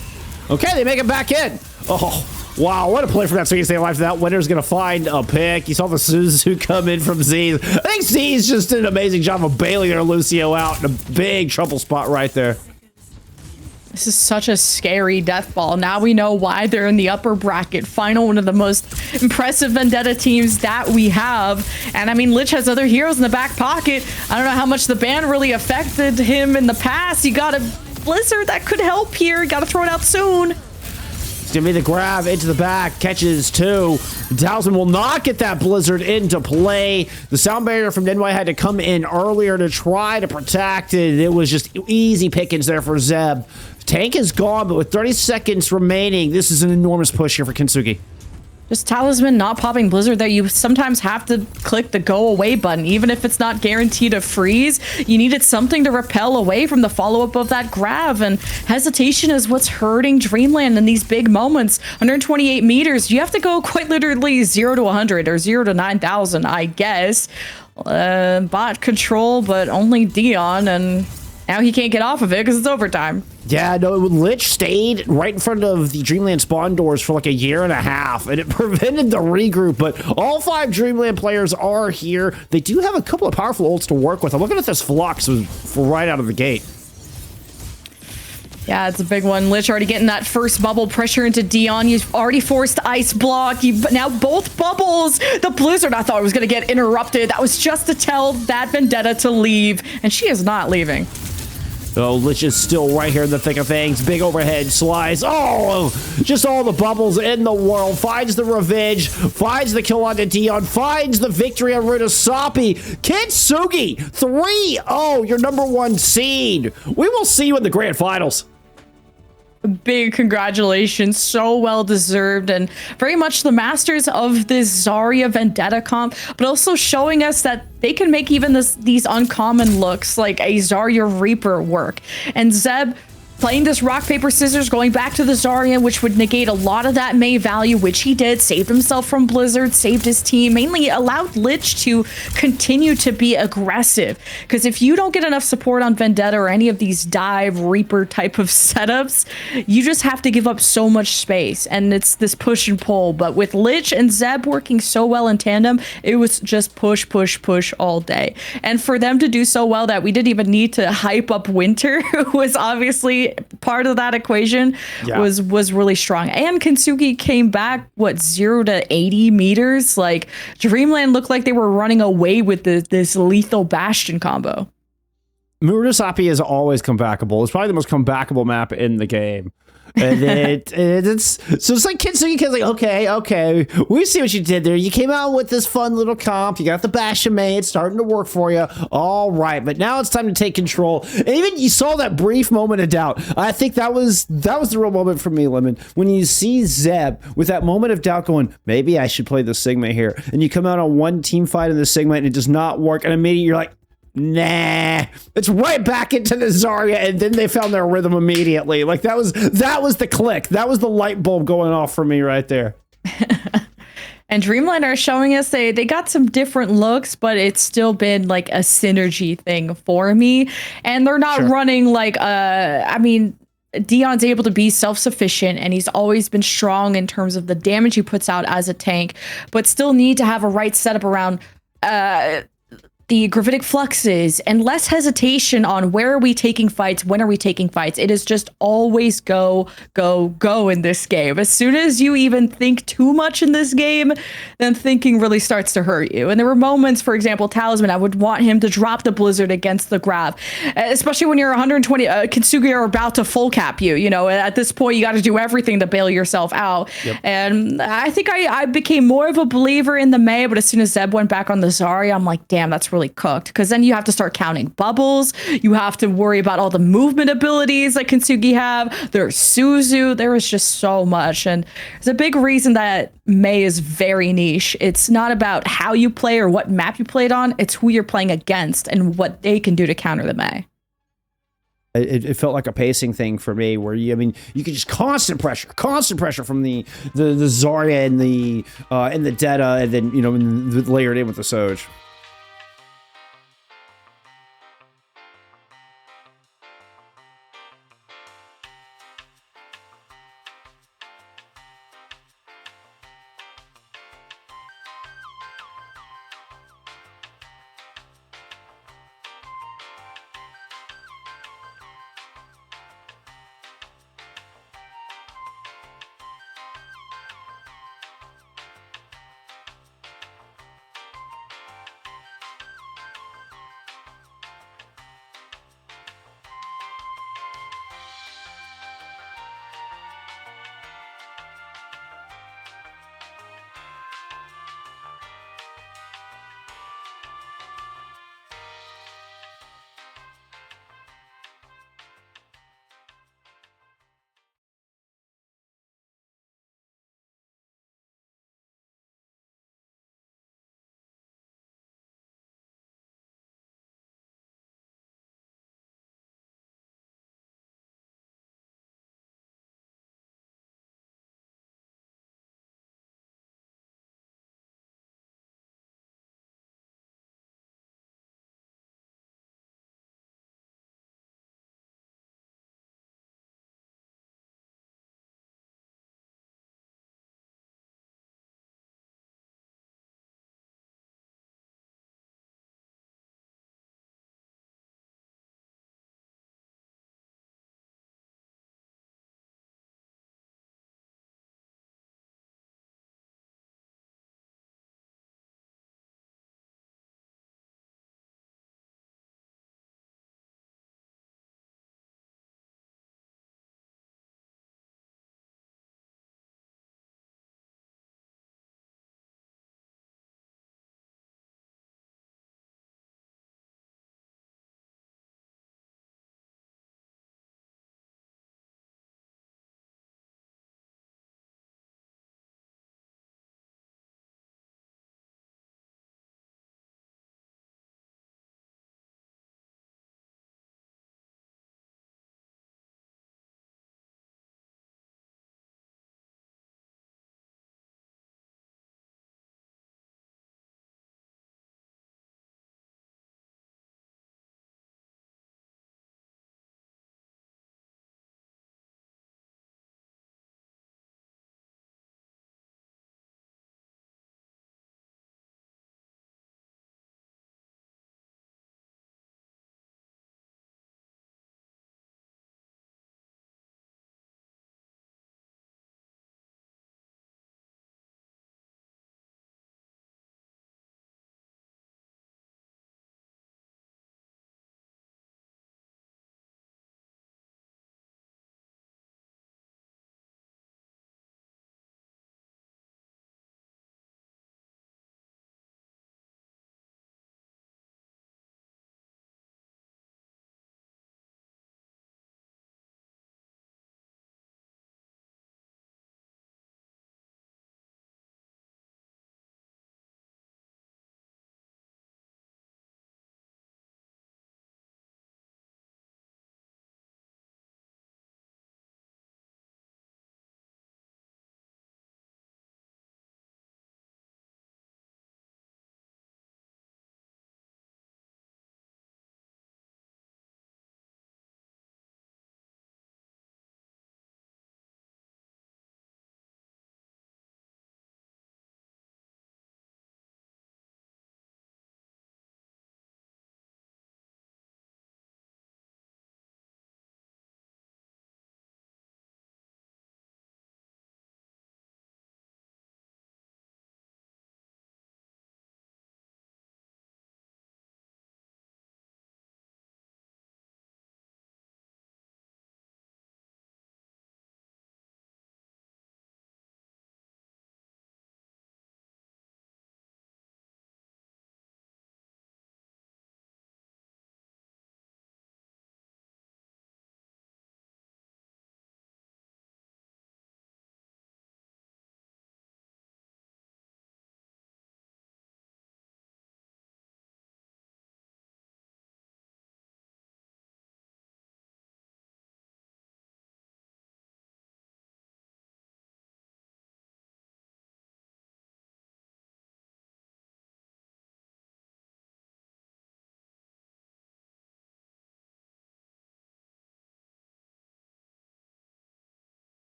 Okay, they make it back in. Oh, wow, what a play for Natsuki to stay alive. That winner's going to find a pick. You saw the Suzu come in from Z. I think Z's just did an amazing job of bailing their Lucio out in a big trouble spot right there. This is such a scary death ball. Now we know why they're in the upper bracket final, one of the most impressive Vendetta teams that we have. And I mean, LICH has other heroes in the back pocket. I don't know how much the ban really affected him in the past. You got a Blizzard that could help here. Got to throw it out soon. It's gonna be the grab into the back, catches two. Talisman will not get that Blizzard into play. The sound barrier from Nenwhy had to come in earlier to try to protect it. It was just easy pickings there for Zeb. Tank is gone, but with 30 seconds remaining, this is an enormous push here for Kintsugi. Just Talisman not popping Blizzard there. You sometimes have to click the go away button, even if it's not guaranteed to freeze. You needed something to repel away from the follow-up of that grab, and hesitation is what's hurting Dreamland in these big moments. 128 meters, you have to go quite literally 0 to 100 or 0 to 9,000, I guess. Bot control, but only Dion, and now he can't get off of it because it's overtime. Yeah, no, LICH stayed right in front of the Dreamland spawn doors for like a year and a half, and it prevented the regroup, but all 5 Dreamland players are here. They do have a couple of powerful ults to work with. I'm looking at this Flux right out of the gate. Yeah, it's a big one. LICH already getting that first bubble pressure into Dion. You've already forced Ice Block. Now both bubbles. The Blizzard, I thought, was going to get interrupted. That was just to tell that Vendetta to leave, and she is not leaving. Oh, LICH is still right here in the thick of things. Big overhead slice. Oh, just all the bubbles in the world. Finds the revenge. Finds the kill onto Dion. Finds the victory on Runasapi. Kintsugi, 3-0, your #1 seed. We will see you in the grand finals. Big congratulations, so well deserved, and very much the masters of this Zarya Vendetta comp, but also showing us that they can make even these uncommon looks like a Zarya Reaper work. And Zeb playing this rock, paper, scissors, going back to the Zarya, which would negate a lot of that Mei value, which he did, saved himself from Blizzard, saved his team, mainly allowed LICH to continue to be aggressive. Because if you don't get enough support on Vendetta or any of these dive Reaper type of setups, you just have to give up so much space. And it's this push and pull. But with LICH and Zeb working so well in tandem, it was just push, push, push all day. And for them to do so well that we didn't even need to hype up Winter, who was obviously part of that equation, was really strong. And Kintsugi came back, what, 0 to 80 meters? Like, Dreamland looked like they were running away with this lethal Bastion combo. Runasapi is always comebackable. It's probably the most comebackable map in the game. And it's like Kintsugi like, okay, we see what you did there. You came out with this fun little comp. You got the Bastion Mei. It's starting to work for you. All right, but now it's time to take control. And even you saw that brief moment of doubt. I think that was the real moment for me, Lemon. When you see Zeb with that moment of doubt going, maybe I should play the Sigma here. And you come out on one team fight in the Sigma and it does not work. And immediately you're like, nah, it's right back into the Zarya, and then they found their rhythm immediately. Like that was the click. That was the light bulb going off for me right there. And Dreamland are showing us they got some different looks, but it's still been like a synergy thing for me. And they're not running like I mean, Dion's able to be self-sufficient, and he's always been strong in terms of the damage he puts out as a tank, but still need to have a right setup around the gravitic fluxes and less hesitation on where are we taking fights, when are we taking fights. It is just always go, go, go in this game. As soon as you even think too much in this game, then thinking really starts to hurt you. And there were moments, for example, Talisman, I would want him to drop the Blizzard against the grab, especially when you're 120, Kintsugi are about to full cap you. You know, at this point, you got to do everything to bail yourself out. Yep. And I think I became more of a believer in the Mei, but as soon as Zeb went back on the Zarya, I'm like, damn, that's really cooked, because then you have to start counting bubbles. You have to worry about all the movement abilities that Kintsugi have. There's Suzu. There is just so much, and there's a big reason that Mei is very niche. It's not about how you play or what map you played on. It's who you're playing against and what they can do to counter the Mei. It felt like a pacing thing for me, where you could just constant pressure from the Zarya and the Deta, and then layered in with the Soj.